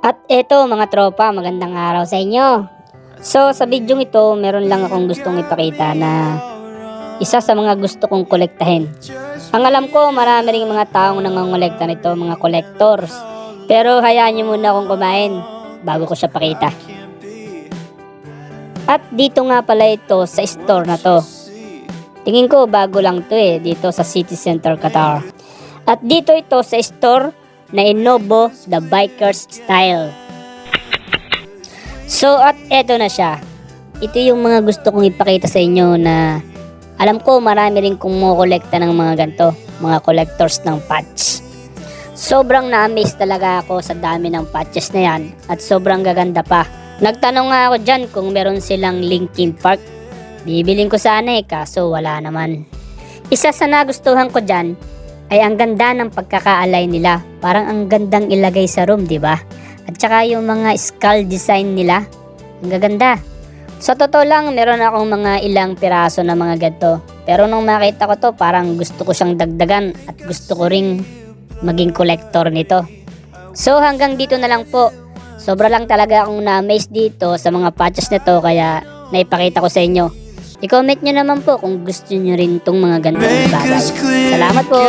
At eto mga tropa, magandang araw sa inyo. So sa video ito, meron lang akong gustong ipakita na isa sa mga gusto kong kolektahin. Ang alam ko, marami ring mga taong nangongolekta nito, mga collectors. Pero hayaan nyo muna akong kumain bago ko siya pakita. At dito nga pala ito sa store na to. Tingin ko bago lang to dito sa City Center, Qatar. At dito ito sa store na Innobo The Biker's Style. So at eto na siya. Ito yung mga gusto kong ipakita sa inyo na alam ko marami rin kumukolekta ng mga ganito, mga collectors ng patch. Sobrang na-amaze talaga ako sa dami ng patches na yan at sobrang gaganda pa. Nagtanong nga ako dyan kung meron silang Linkin Park. Bibiling ko sana kaso wala naman. Isa sa nagustuhan ko dyan ay ang ganda ng pagkakaalay nila. Parang ang gandang ilagay sa room, di ba? At saka yung mga skull design nila, ang gaganda. Sa totoo lang, meron akong mga ilang piraso na mga ganito. Pero nung makita ko to, parang gusto ko siyang dagdagan at gusto ko ring maging collector nito. So hanggang dito na lang po. Sobra lang talaga akong na-amaze dito sa mga patches nito kaya naipakita ko sa inyo. I-comment nyo naman po kung gusto nyo rin itong mga ganitong bagay. Salamat po!